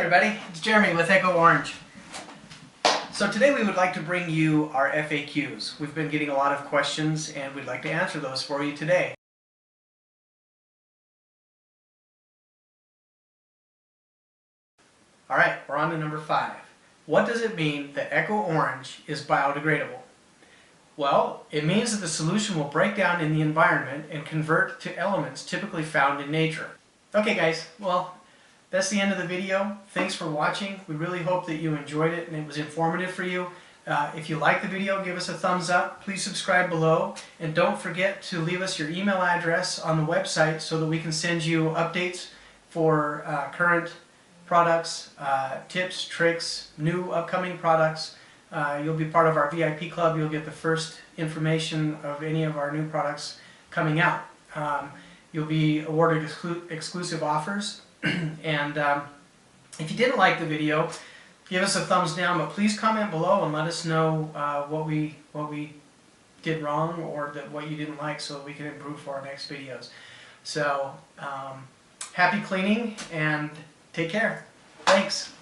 everybody, it's Jeremy with Echo Orange. So today we would like to bring you our FAQs. We've been getting a lot of questions and we'd like to answer those for you today. Alright, we're on to number 5. What does it mean that Echo Orange is biodegradable? Well, it means that the solution will break down in the environment and convert to elements typically found in nature. Okay guys, well, that's the end of the video. Thanks for watching. We really hope that you enjoyed it and it was informative for you. If you like the video, give us a thumbs up. Please subscribe below. And don't forget to leave us your email address on the website so that we can send you updates for current products, tips, tricks, new upcoming products. You'll be part of our VIP club. You'll get the first information of any of our new products coming out. You'll be awarded exclusive offers. And if you didn't like the video, give us a thumbs down, but please comment below and let us know what we did wrong or what you didn't like so that we can improve for our next videos. So happy cleaning and take care. Thanks.